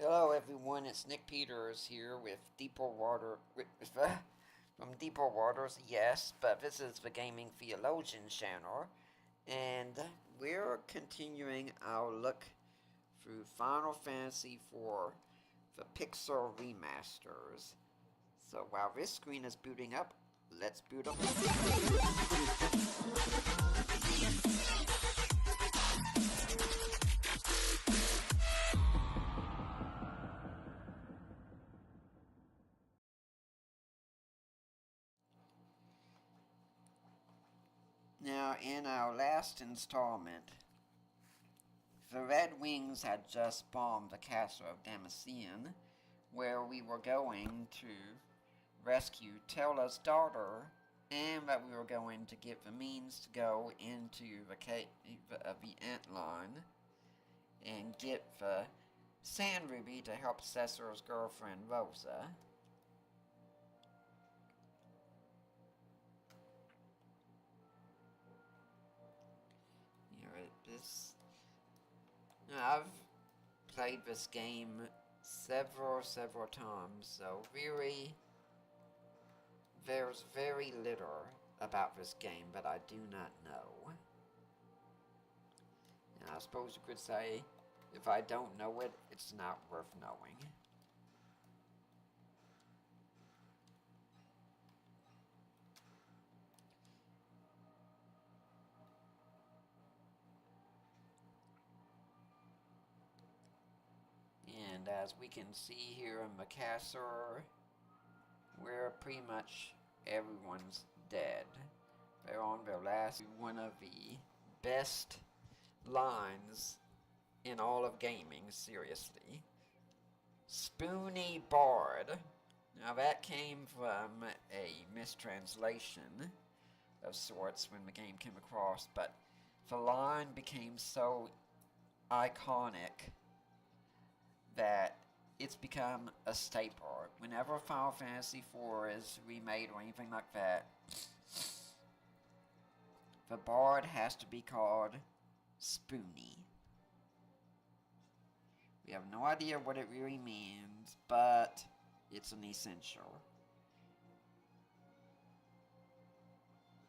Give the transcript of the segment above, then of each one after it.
Hello everyone, it's Nick Peters here with Deeper Water from Deeper Waters, yes, but this is the Gaming Theologian channel, and we're continuing our look through Final Fantasy IV, the Pixel remasters. So while this screen is booting up, let's boot up. Now, in our last installment, the Red Wings had just bombed the castle of Damascene, where we were going to rescue Tella's daughter, and that we were going to get the means to go into the cave of the Antline and get the Sand Ruby to help Cesar's girlfriend Rosa. I've played this game several times, so really, there's very little about this game that I do not know. And I suppose you could say, if I don't know it, it's not worth knowing. And as we can see here in Macassar, where pretty much everyone's dead. They're on their last one of the best lines in all of gaming, seriously. Spoony Bard. Now that came from a mistranslation of sorts when the game came across, but the line became so iconic that it's become a staple. Whenever Final Fantasy IV is remade or anything like that, the bard has to be called Spoony. We have no idea what it really means, but it's an essential.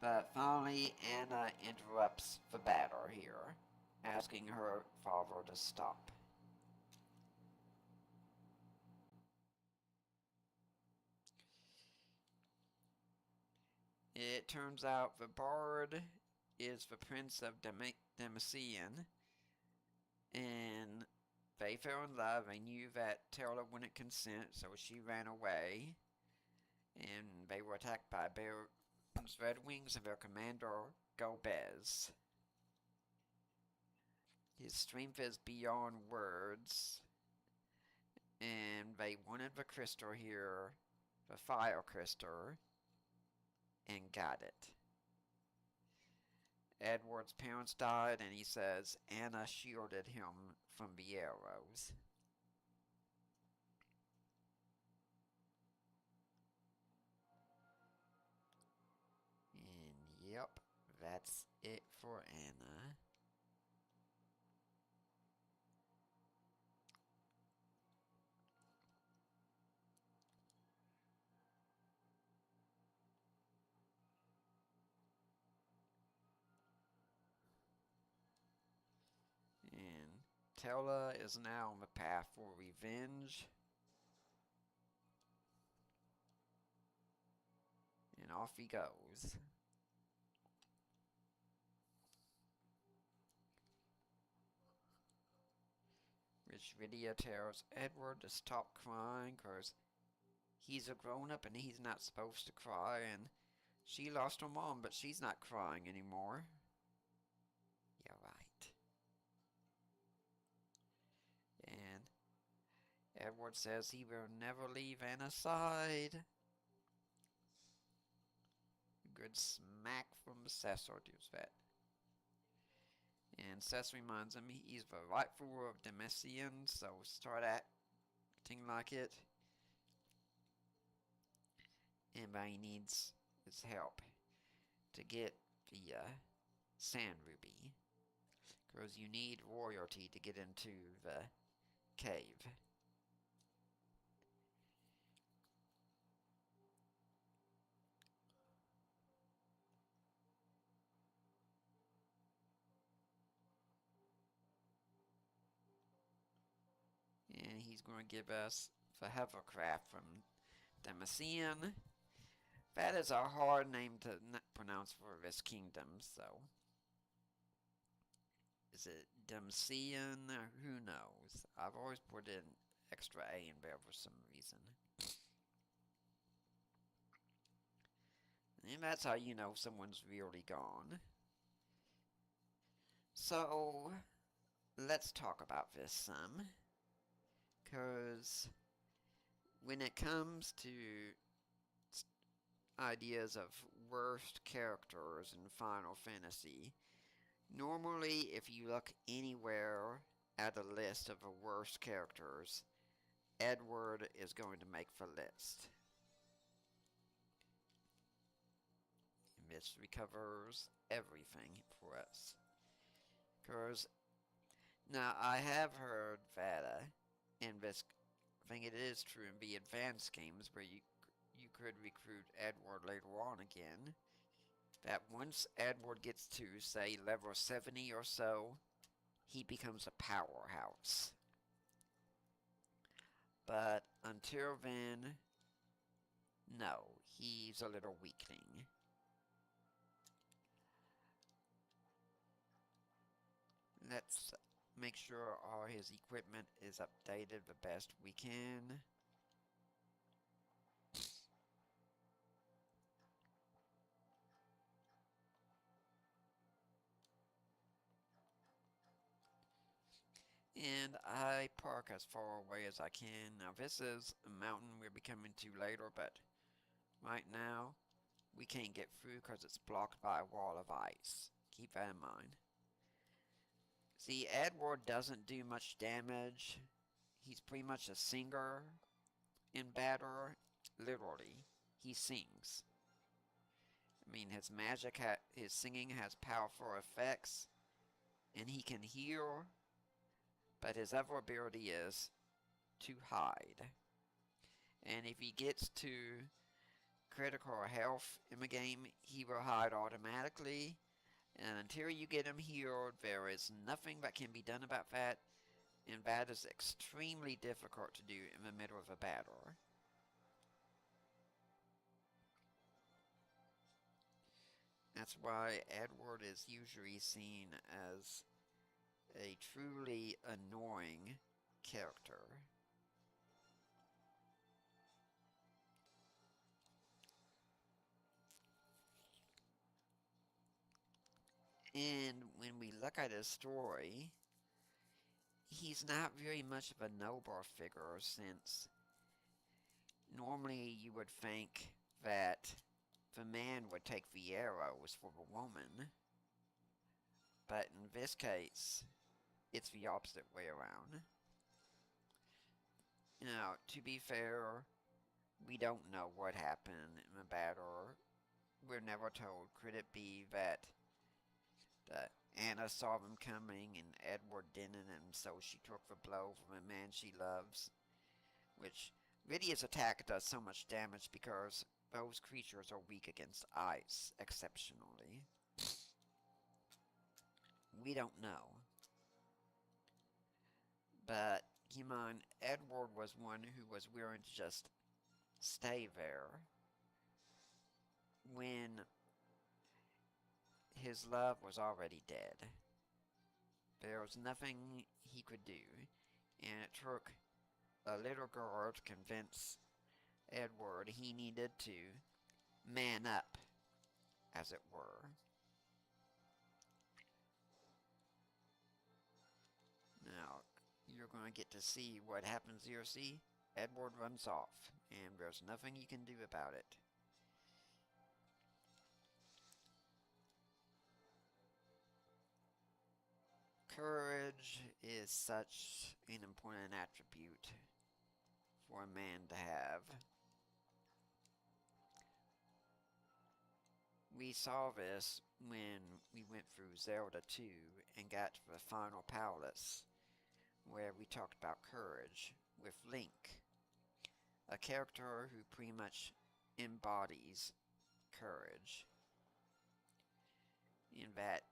But finally, Anna interrupts the battle here, asking her father to stop. It turns out the bard is the Prince of Damascene, and they fell in love. They knew that Tella wouldn't consent, so she ran away, and they were attacked by Baron's Red Wings and their commander, Gobez. His strength is beyond words, and they wanted the crystal here, the fire crystal, and got it. Edward's parents died, and he says Anna shielded him from the arrows. And yep, that's it for Anna. And Tella is now on the path for revenge. And off he goes. Which Lydia tells Edward to stop crying because he's a grown-up and he's not supposed to cry, and she lost her mom, but she's not crying anymore. Yeah, right. And Edward says he will never leave Anna's side. Good smack from Cecil does that. And Cecil reminds him he's the rightful ruler of Damascene, so start acting like it. And he needs his help to get the Sand Ruby, because you need royalty to get into the cave. he's going to give us the hovercraft from Damascene. That is a hard name to pronounce for this kingdom, so. Is it Damascene? Who knows? I've always put in extra A in there for some reason. And that's how you know someone's really gone. So, let's talk about this some. Because when it comes to ideas of worst characters in Final Fantasy, normally if you look anywhere at a list of the worst characters, Edward is going to make the list. And this recovers everything for us. Because, now I have heard that in this, I think it is true in the advanced games where you could recruit Edward later on again, that once Edward gets to, say, level 70 or so, he becomes a powerhouse. But until then, no, he's a little weakling. Let's make sure all his equipment is updated the best we can. And I park as far away as I can. Now this is a mountain we'll be coming to later, but right now we can't get through because it's blocked by a wall of ice. Keep that in mind. See, Edward doesn't do much damage. He's pretty much a singer in battle. Literally, he sings. I mean, his magic, his singing has powerful effects, and he can heal. But his other ability is to hide. And if he gets to critical health in the game, he will hide automatically. And until you get him healed, there is nothing that can be done about that. And that is extremely difficult to do in the middle of a battle. That's why Edward is usually seen as a truly annoying character. And when we look at his story, he's not very much of a noble figure, since normally you would think that the man would take the arrows for the woman, but in this case, it's the opposite way around. Now, to be fair, we don't know what happened in the battle. We're never told. Could it be that Anna saw them coming and Edward didn't, and so she took the blow from a man she loves? Which, Lydia's attack does so much damage because those creatures are weak against ice, exceptionally. We don't know. But, keep in mind, Edward was one who was willing to just stay there when his love was already dead. There was nothing he could do, and it took a little girl to convince Edward he needed to man up, as it were. Now, you're going to get to see what happens here. See, Edward runs off, and there's nothing you can do about it. Courage is such an important attribute for a man to have. We saw this when we went through Zelda 2 and got to the final palace, where we talked about courage with Link, a character who pretty much embodies courage, in that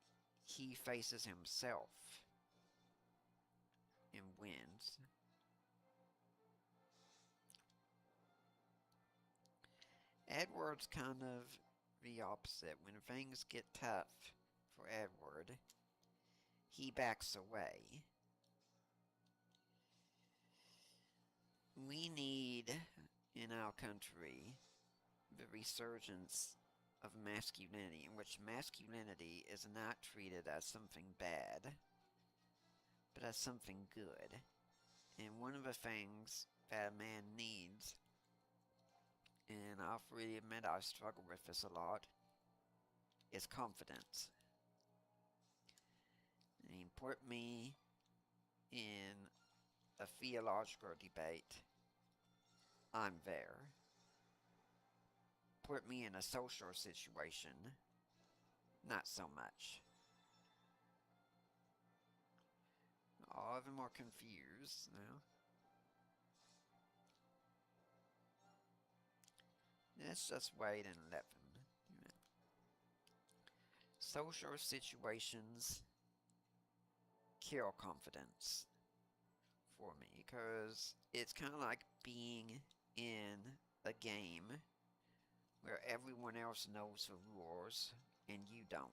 he faces himself and wins. Edward's kind of the opposite. When things get tough for Edward, he backs away. We need, in our country, the resurgence of masculinity, in which masculinity is not treated as something bad, but as something good. And one of the things that a man needs, and I'll freely admit I struggle with this a lot, is confidence. And put me in a theological debate, I'm there. Put me in a social situation, not so much. All of them are confused now. Let's just wait and let them. Social situations kill confidence for me, because it's kind of like being in a game where everyone else knows the rules and you don't.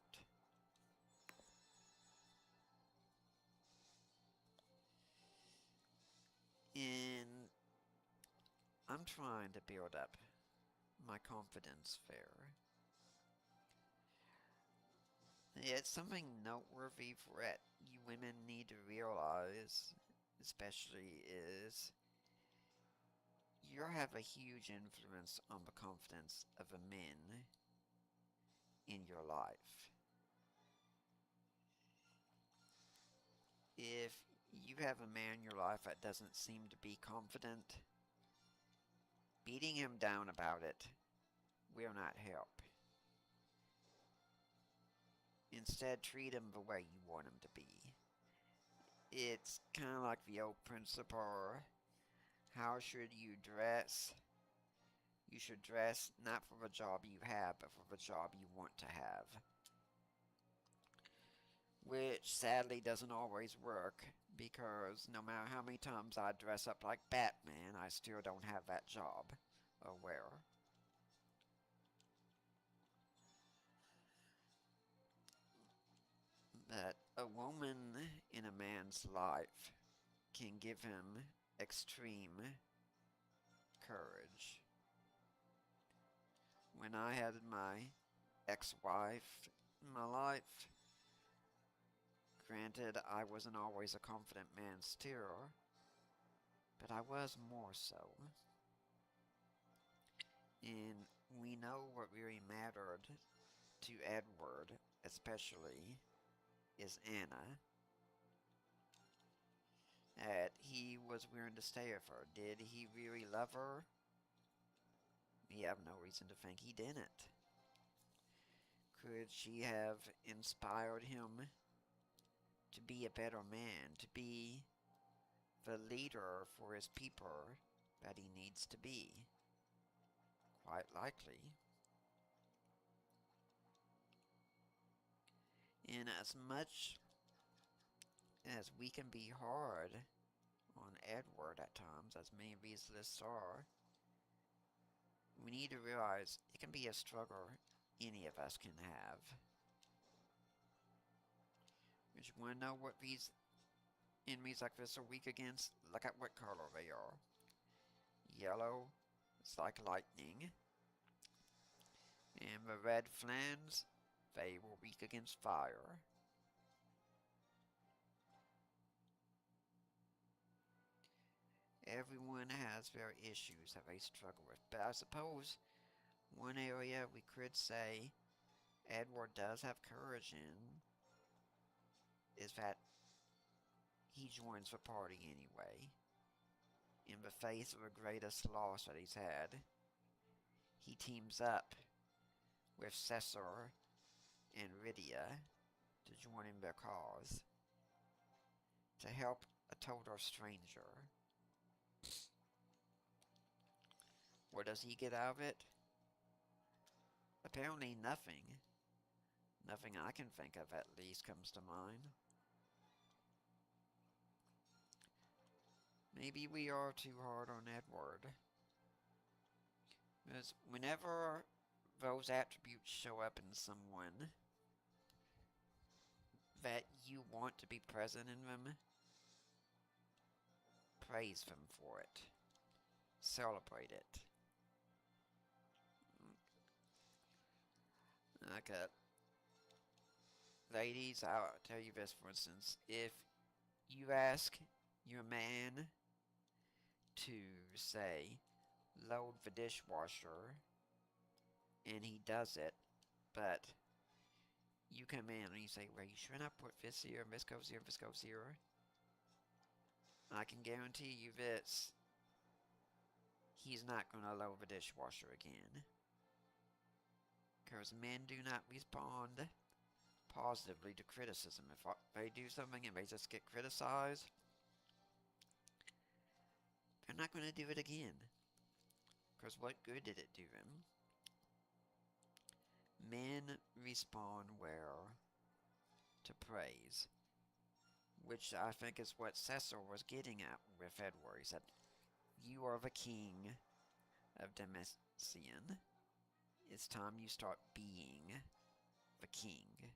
And I'm trying to build up my confidence there. It's something noteworthy for that you women need to realize, especially, is you have a huge influence on the confidence of the men in your life. If you have a man in your life that doesn't seem to be confident, beating him down about it will not help. Instead, treat him the way you want him to be. It's kind of like the old principle, how should you dress? You should dress not for the job you have, but for the job you want to have. Which sadly doesn't always work, because no matter how many times I dress up like Batman, I still don't have that job or wear. But a woman in a man's life can give him extreme courage. When I had my ex-wife in my life, granted I wasn't always a confident man still, but I was more so. And we know what really mattered to Edward, especially, is Anna. That he was willing to stay with her. Did he really love her? We have no reason to think he didn't. Could she have inspired him to be a better man, to be the leader for his people that he needs to be? Quite likely. And as much as we can be hard on Edward at times, as many of these lists are, we need to realize it can be a struggle any of us can have. If you want to know what these enemies like this are weak against, look at what color they are. Yellow, it's like lightning. And the red flans, they were weak against fire. Everyone has their issues that they struggle with, but I suppose one area we could say Edward does have courage in is that he joins the party anyway. In the face of the greatest loss that he's had, he teams up with Cesar and Rydia to join in their cause, to help a total stranger. What does he get out of it? Apparently nothing. Nothing I can think of, at least, comes to mind. Maybe we are too hard on Edward. Because whenever those attributes show up in someone that you want to be present in them, praise them for it. Celebrate it. Okay. Ladies, I'll tell you this for instance. If you ask your man to, say, load the dishwasher, and he does it, but you come in and you say, well, you sure not put this here, this goes here, this goes here? I can guarantee you this. He's not going to load the dishwasher again. Because men do not respond positively to criticism. If they do something and they just get criticized, they're not going to do it again. Because what good did it do them? Men respond well to praise, which I think is what Cecil was getting at with Edward. He said, you are the king of Demasian. It's time you start being the king.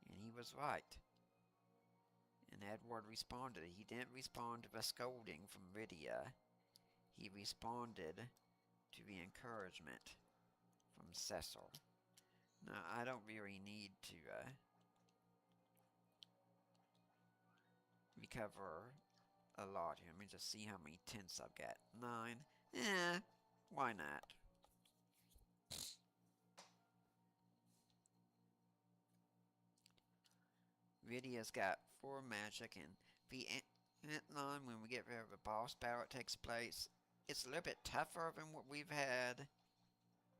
And he was right. And Edward responded. He didn't respond to the scolding from Lydia. He responded to the encouragement from Cecil. Now, I don't really need to recover a lot here. Let me just see how many tenths I've got. 9. Why not? Lydia's got 4 magic, and the ant when we get rid of the boss battle, it takes place. It's a little bit tougher than what we've had,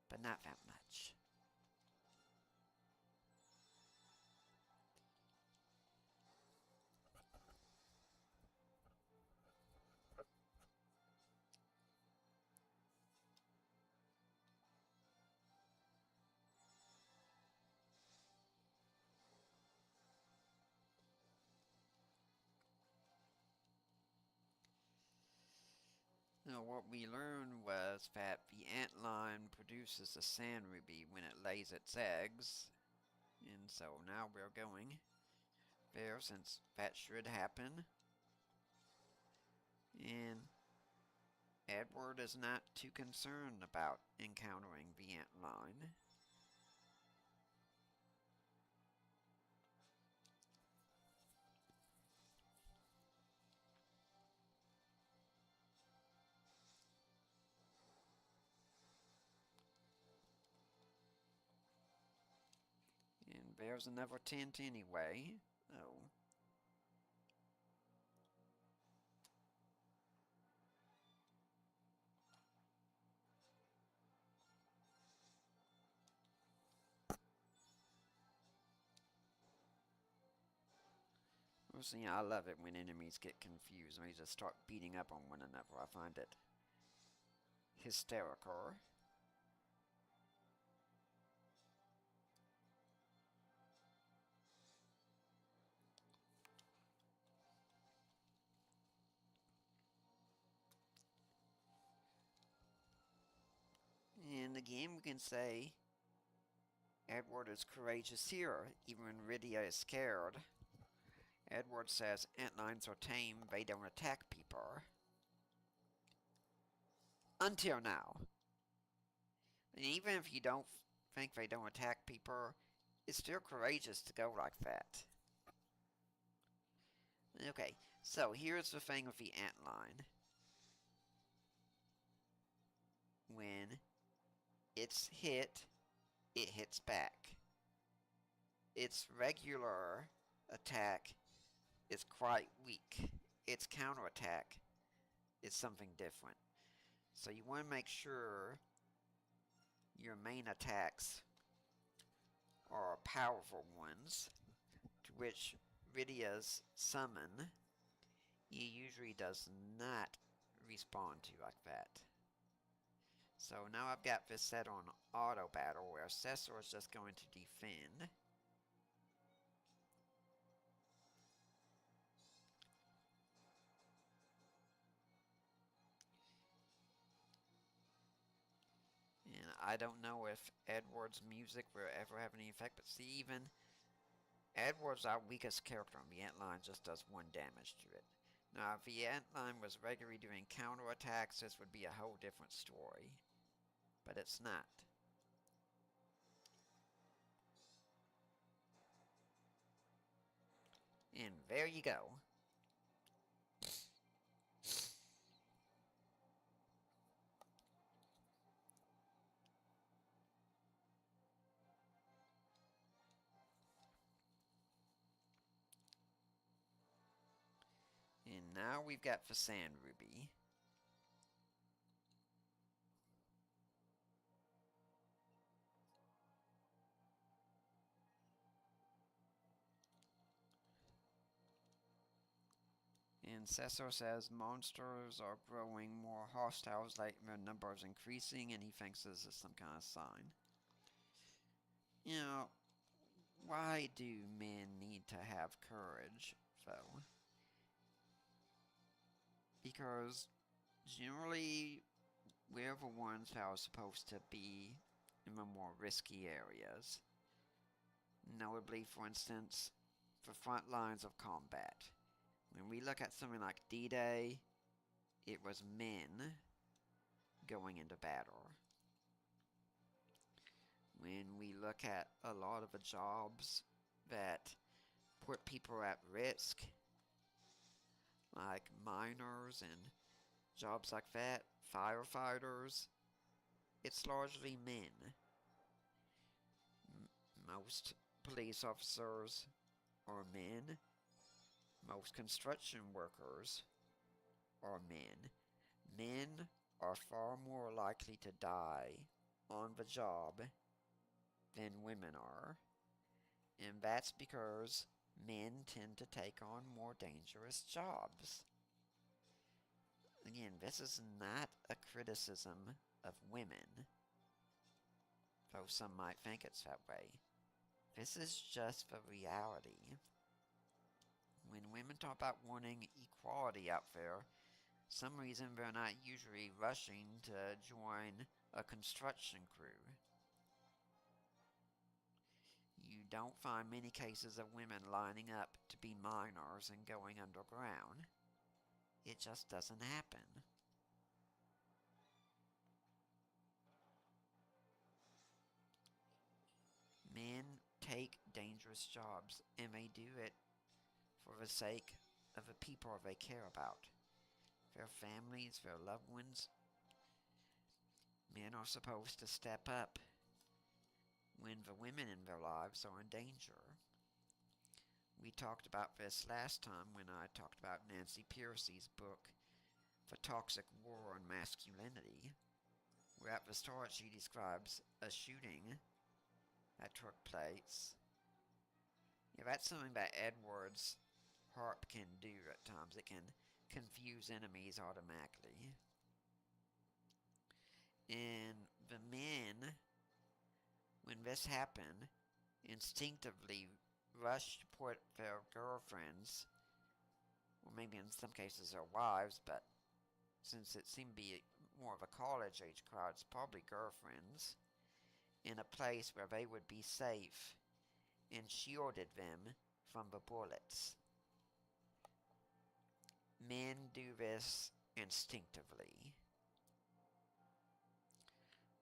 but not that much. Now, what we learned was that the antlion produces a sand ruby when it lays its eggs. And so now we're going there, since that should happen. And Edward is not too concerned about encountering the antlion. And there's another tent anyway. Oh. Well, see, I love it when enemies get confused and they just start beating up on one another. I find it hysterical. And again, we can say Edward is courageous here, even when Lydia is scared. Edward says antlions are tame, they don't attack people. Until now. And even if you don't think they don't attack people, it's still courageous to go like that. Okay, so here's the thing with the antlion. When it's hit, it hits back. Its regular attack is quite weak. Its counterattack is something different. So you want to make sure your main attacks are powerful ones, to which Lydia's summon he usually does not respond to like that. So now I've got this set on auto battle where Cecil is just going to defend. I don't know if Edward's music will ever have any effect, but see, even Edward's our weakest character, and the antlion just does 1 damage to it. Now, if the antlion was regularly doing counterattacks, this would be a whole different story. But it's not. And there you go. And now we've got the Sand Ruby. And Cecil says monsters are growing more hostile, like their numbers increasing, and he thinks this is some kind of sign. You know, why do men need to have courage, though? Because generally, we're the ones that are supposed to be in the more risky areas. Notably, for instance, the front lines of combat. When we look at something like D-Day, it was men going into battle. When we look at a lot of the jobs that put people at risk, like miners and jobs like that, firefighters, it's largely men. Most police officers are men. Most construction workers are men. Men are far more likely to die on the job than women are. And that's because men tend to take on more dangerous jobs. Again, this is not a criticism of women, though some might think it's that way. This is just the reality. When women talk about wanting equality out there, some reason they're not usually rushing to join a construction crew. You don't find many cases of women lining up to be miners and going underground. It just doesn't happen. Men take dangerous jobs, and they do it for the sake of the people they care about. Their families, their loved ones. Men are supposed to step up when the women in their lives are in danger. We talked about this last time when I talked about Nancy Pearcey's book, The Toxic War on Masculinity, where at the start she describes a shooting that took place. Yeah, that's something that Edward's harp can do at times. It can confuse enemies automatically. And the men, when this happened, instinctively rushed to put their girlfriends, or maybe in some cases their wives, but since it seemed to be more of a college-age crowd, it's probably girlfriends, in a place where they would be safe and shielded them from the bullets. Men do this instinctively.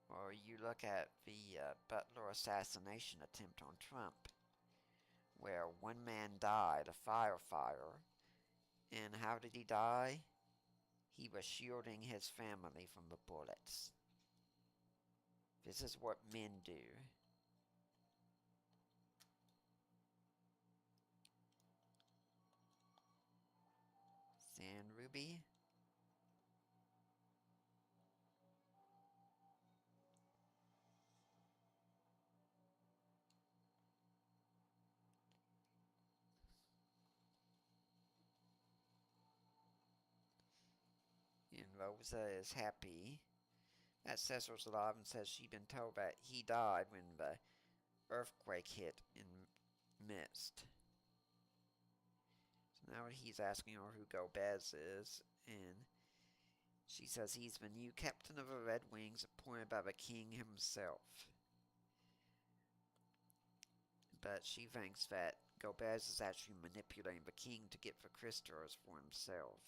Or you look at the Butler assassination attempt on Trump, where one man died, a firefighter, and how did he die? He was shielding his family from the bullets. This is what men do. Sand Ruby? And Rosa is happy that Cecil's alive and says she'd been told that he died when the earthquake hit and missed. So now he's asking her who Gomez is, and She says he's the new captain of the Red Wings, appointed by the king himself. But she thinks that Gomez is actually manipulating the king to get the crystals for himself.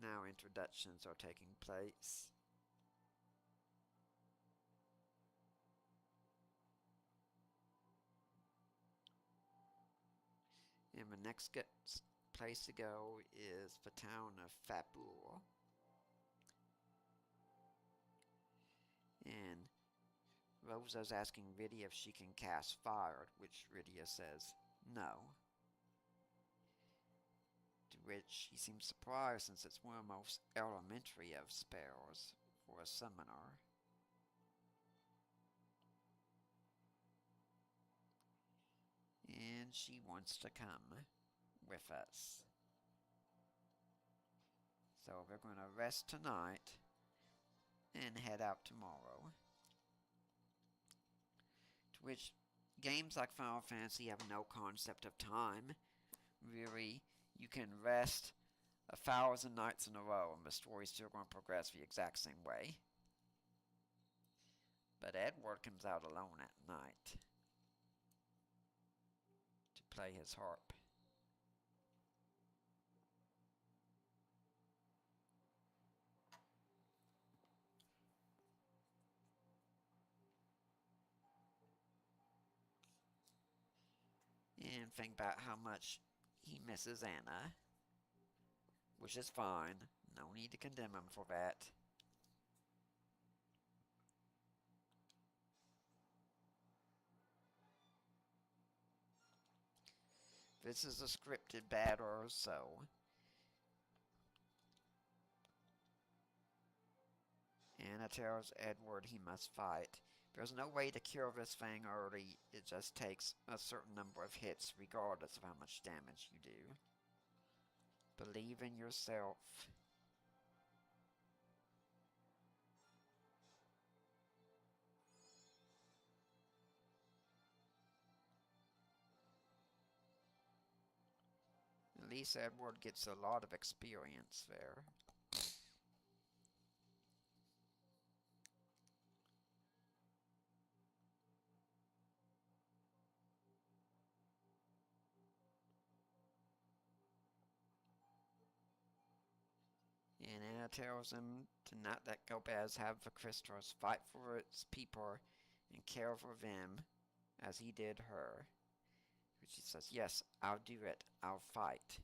Now introductions are taking place. And the next place to go is the town of Fabul. And Rosa's asking Rydia if she can cast fire, which Rydia says no. To which she seems surprised, since it's one of the most elementary of spells for a summoner. And she wants to come with us. So we're going to rest tonight and head out tomorrow. To which games like Final Fantasy have no concept of time. Really, you can rest 1,000 nights in a row and the story's still going to progress the exact same way. But Edward comes out alone at night to play his harp. And think about how much he misses Anna, which is fine. No need to condemn him for that. This is a scripted battle, so Anna tells Edward he must fight. There's no way to kill this thing early. It just takes a certain number of hits regardless of how much damage you do. Believe in yourself. At least Edward gets a lot of experience there. And Anna tells him to not let Gomez have the crystals, fight for its people, and care for them as he did her. She says, yes, I'll do it. I'll fight.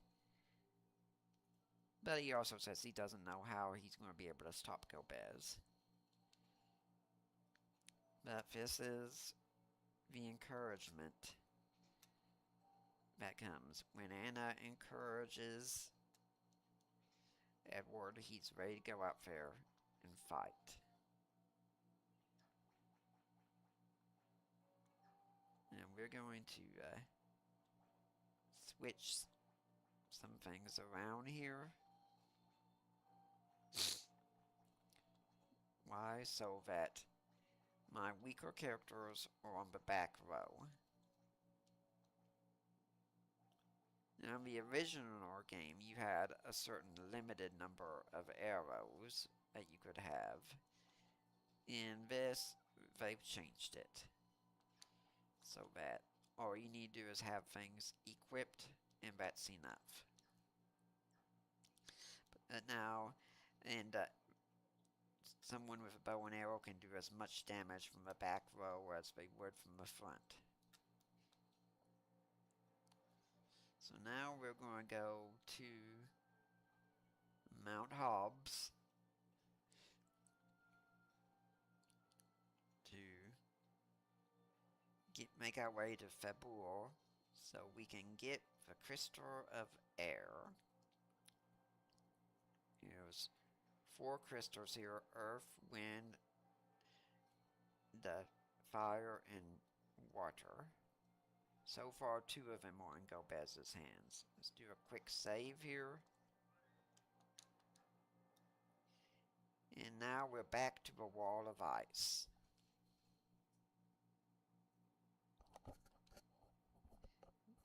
But he also says he doesn't know how he's going to be able to stop Gomez. But this is the encouragement that comes. When Anna encourages Edward, he's ready to go out there and fight. And we're going to switch some things around here. Why? So that my weaker characters are on the back row. Now, in the original game, you had a certain limited number of arrows that you could have. In this, they've changed it. So that all you need to do is have things equipped, and that's enough. But now, someone with a bow and arrow can do as much damage from the back row as they would from the front. So now we're going to go to Mount Hobbs to make our way to Fabul so we can get the Crystal of Air. Here's 4 crystals here: Earth, Wind, the Fire, and Water. So far, 2 of them are in Gomez's hands. Let's do a quick save here. And now we're back to the wall of ice.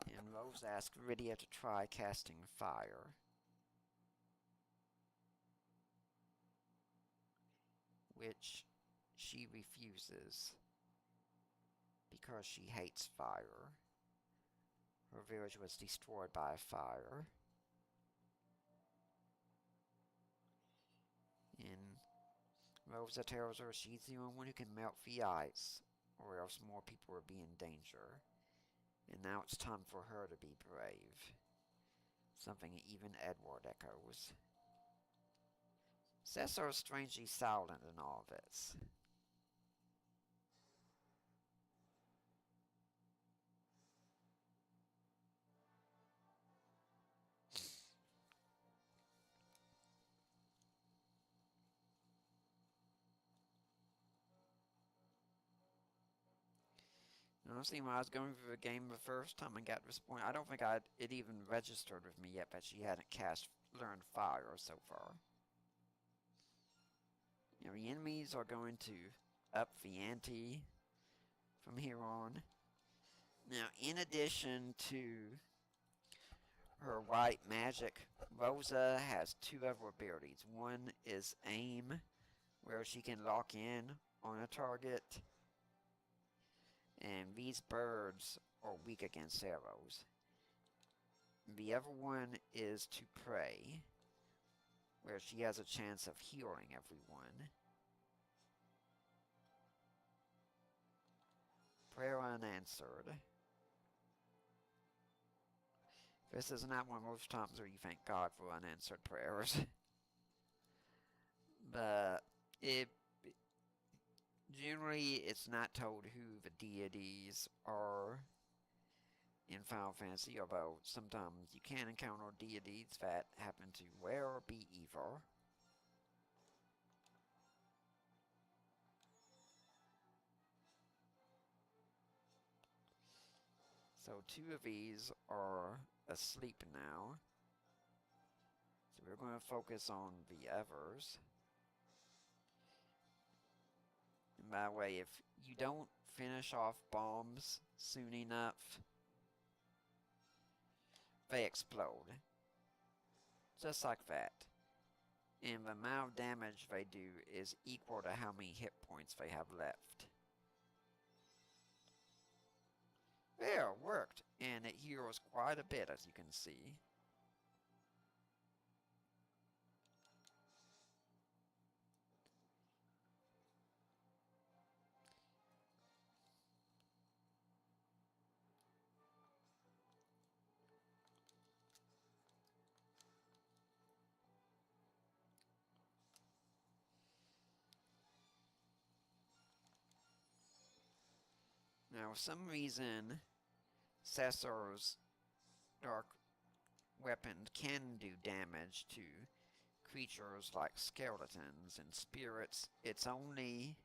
And Rose asks Lydia to try casting fire, which she refuses because she hates fire. Her village was destroyed by a fire. And Rosa tells her she's the only one who can melt the ice, or else more people will be in danger. And now it's time for her to be brave. Something even Edward echoes. Cesar is strangely silent in all this. Honestly, when I was going through the game the first time and got to this point, I don't think it even registered with me yet that she hadn't learned fire so far. You know, the enemies are going to up the ante from here on. Now, in addition to her white magic, Rosa has two other abilities. One is aim, where she can lock in on a target, and these birds are weak against arrows. The other one is to pray, where she has a chance of healing everyone. Prayer unanswered. This is not one of those times where you thank God for unanswered prayers. But generally, it's not told who the deities are in Final Fantasy, although sometimes you can encounter deities that happen to wear or be evil. So two of these are asleep now. So we're going to focus on the others. And by the way, if you don't finish off bombs soon enough, they explode. Just like that. And the amount of damage they do is equal to how many hit points they have left. There, worked, and it heals quite a bit, as you can see. Now, for some reason, Cesar's dark weapon can do damage to creatures like skeletons and spirits. It's only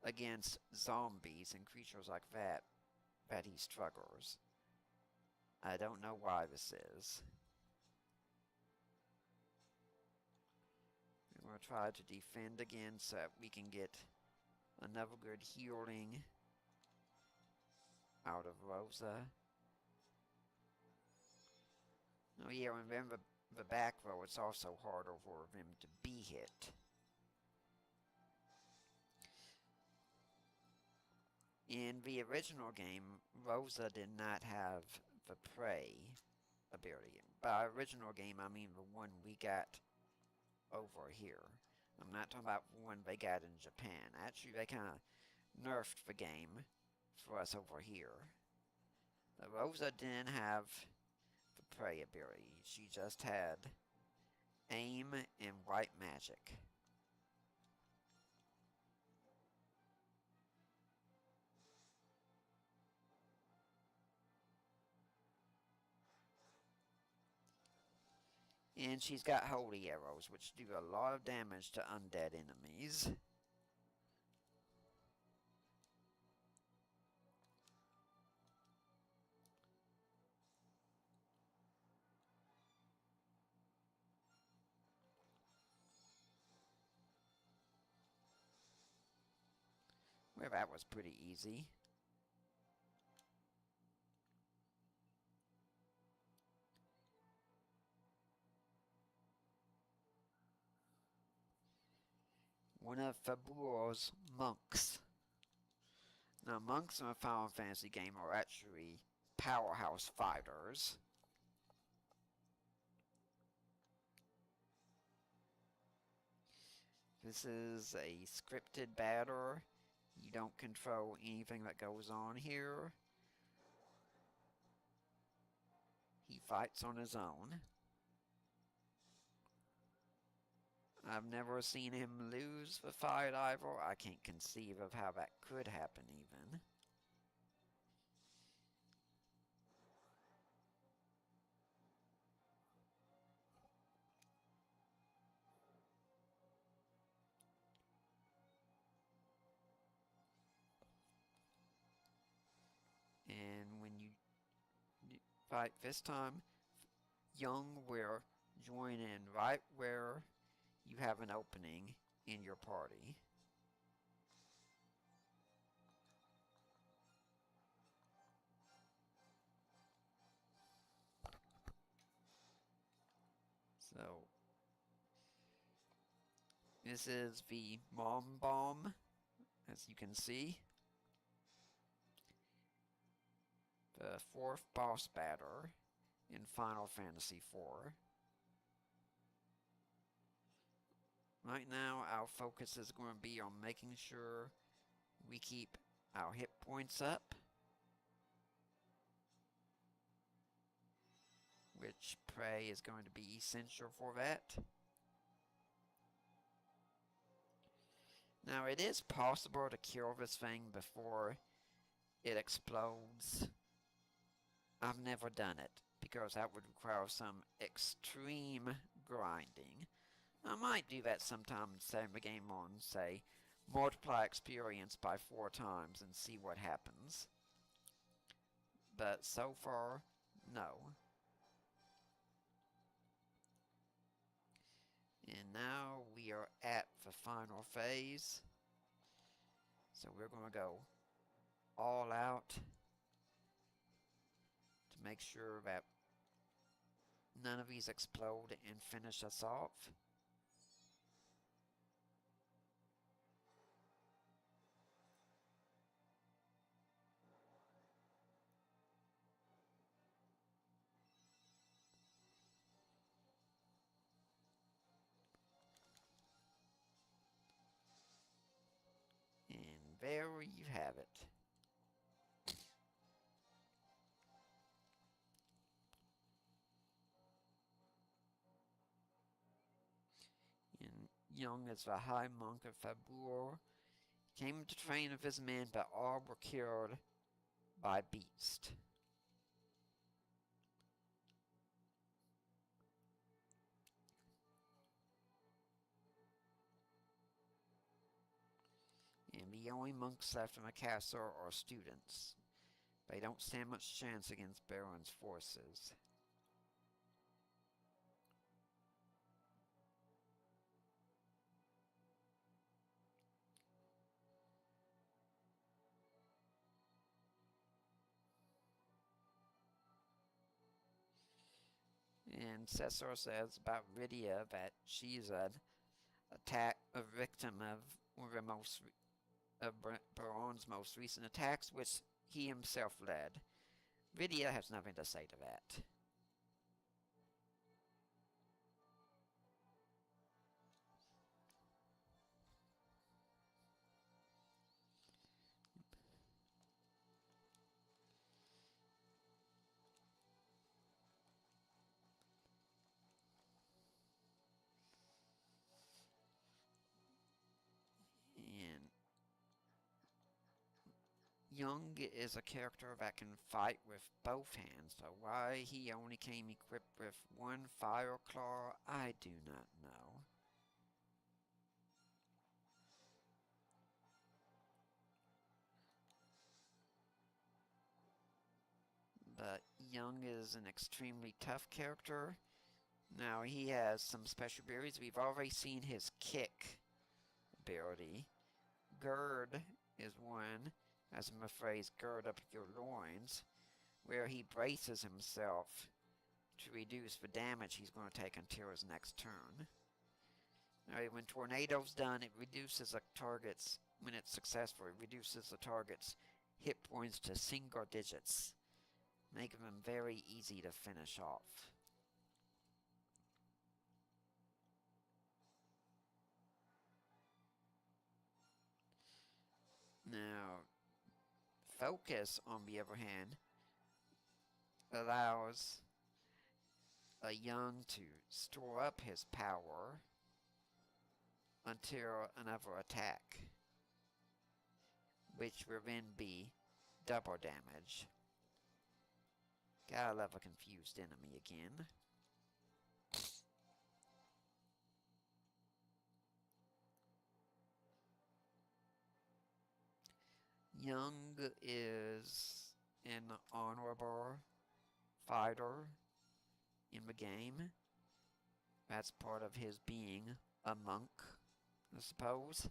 against zombies and creatures like that he struggles. I don't know why this is. We're going to try to defend again so that we can get another good healing out of Rosa. Oh yeah, and then the back row, it's also harder for them to be hit. In the original game, Rosa did not have the prey ability. By original game, I mean the one we got over here. I'm not talking about the one they got in Japan. Actually, they kind of nerfed the game for us over here. The Rosa didn't have the prey ability. She just had aim and white magic. And she's got holy arrows, which do a lot of damage to undead enemies. Well, that was pretty easy. one of Fabulous monks. Now, monks in a Final Fantasy game are actually powerhouse fighters. This is a scripted battle. You don't control anything that goes on here. He fights on his own. I've never seen him lose the fight either. I can't conceive of how that could happen even. And when you fight this time, Young will join in right where you have an opening in your party. So, this is the Mom Bomb, as you can see. The fourth boss battle in Final Fantasy IV. Right now, our focus is going to be on making sure we keep our hit points up, which pray is going to be essential for that. Now, it is possible to kill this thing before it explodes. I've never done it, because that would require some extreme grinding. I might do that sometime and save the game on, say, multiply experience by 4 times and see what happens. But so far, no. And now we are at the final phase. So we're going to go all out to make sure that none of these explode and finish us off. And there you have it. And Young is the High Monk of Fabur. Came to train with his men, but all were killed by Beast. And the only monks left in the castle are students. They don't stand much chance against Baron's forces. And Cesar says about Rydia that she's a victim of one of Baron's most recent attacks, which he himself led. Rydia has nothing to say to that. And Young is a character that can fight with both hands, so why he only came equipped with one fire claw, I do not know. But Young is an extremely tough character. Now he has some special abilities. We've already seen his kick ability. Gird is one, as in the phrase gird up your loins, where he braces himself to reduce the damage he's going to take until his next turn. Alright, when Tornado's done, it reduces a target's, when it's successful, it reduces the target's hit points to single digits, making them very easy to finish off. Now, Focus, on the other hand, allows a young to store up his power until another attack, which will then be double damage. Gotta love a confused enemy again. Young is an honorable fighter in the game. That's part of his being a monk, I suppose.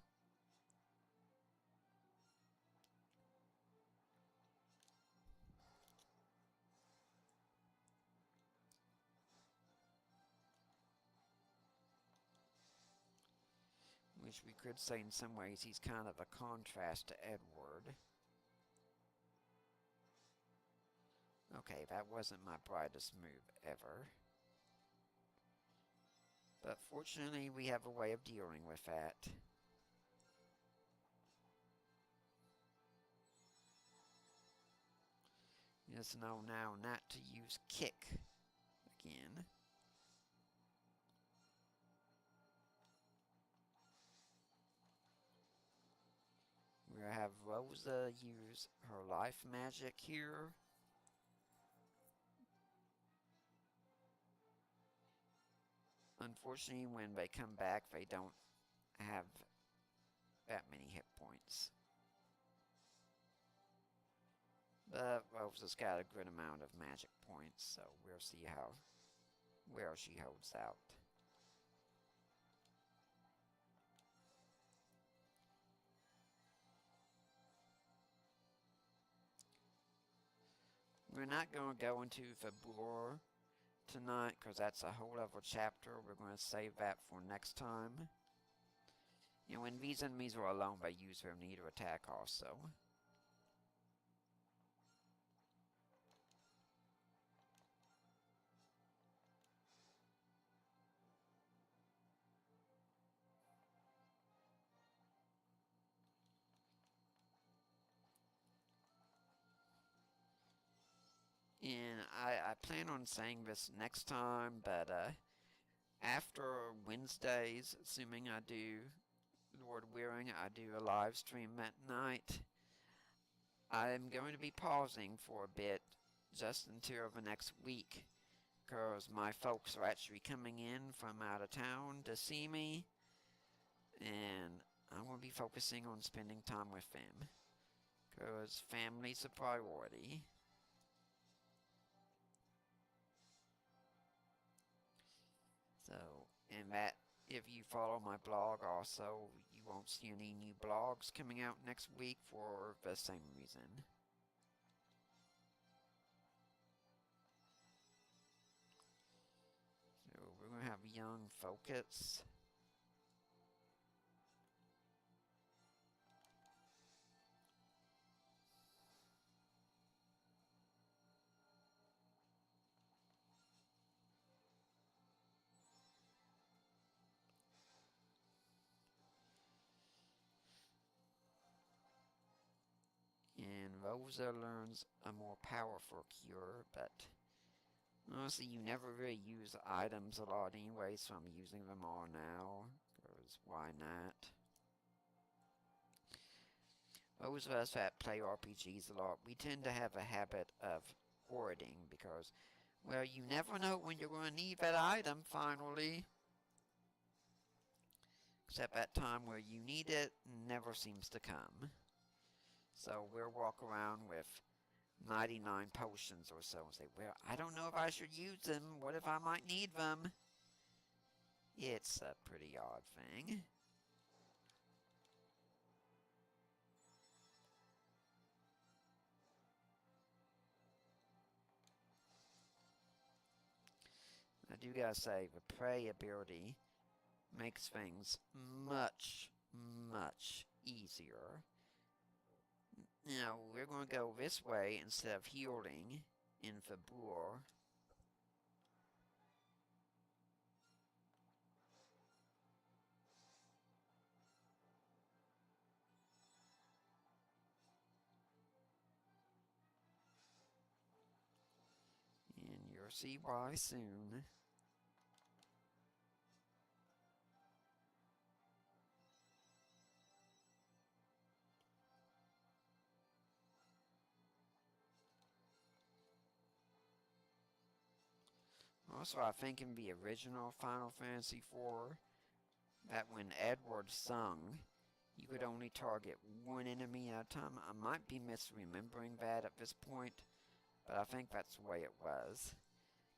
Which we could say in some ways he's kind of a contrast to Edward. Okay, that wasn't my brightest move ever. But fortunately, we have a way of dealing with that. Just know now not to use kick again. We'll have Rosa use her life magic here. Unfortunately, when they come back, they don't have that many hit points. But Rosa's got a good amount of magic points, so we'll see how well she holds out. We're not going to go into the Boar tonight, because that's a whole other chapter. We're going to save that for next time. You know, when these enemies are alone, they use their knee to attack also. And I plan on saying this next time, but after Wednesdays, assuming I do, Lord willing, I do a live stream that night, I'm going to be pausing for a bit just until the next week, because my folks are actually coming in from out of town to see me, and I'm going to be focusing on spending time with them, because family's a priority. So, and that, if you follow my blog also, you won't see any new blogs coming out next week for the same reason. So, we're going to have Young Focus. And Rosa learns a more powerful cure, but honestly, you never really use items a lot anyway, so I'm using them all now, because why not? Those of us that play RPGs a lot, we tend to have a habit of hoarding, because, well, you never know when you're going to need that item finally. Except that time where you need it never seems to come. So we'll walk around with 99 potions or so and say, well, I don't know if I should use them. What if I might need them? It's a pretty odd thing. I do gotta say, the prey ability makes things much, much easier. Now, we're going to go this way instead of healing in February. And you'll see why soon. Also, I think in the original Final Fantasy IV, that when Edward sung, you could only target one enemy at a time. I might be misremembering that at this point, but I think that's the way it was.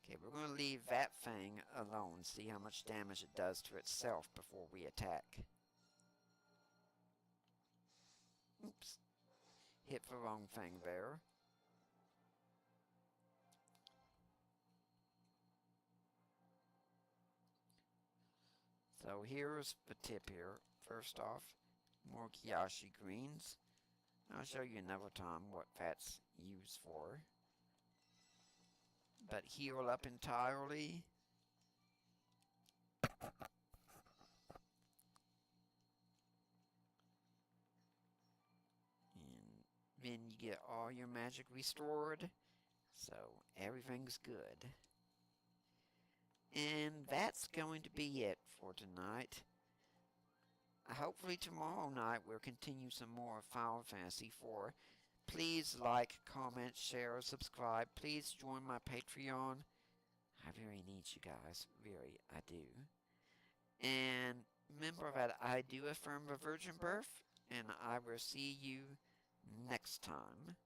Okay, we're going to leave that thing alone, see how much damage it does to itself before we attack. Oops. Hit the wrong thing there. So here's the tip here. First off, more Kiyashi greens. I'll show you another time what that's used for. But heal up entirely. And then you get all your magic restored. So everything's good. And that's going to be it for tonight. Hopefully tomorrow night we'll continue some more Final Fantasy IV. Please like, comment, share, subscribe. Please join my Patreon. I really need you guys. Really, I do. And remember that I do affirm the virgin birth. And I will see you next time.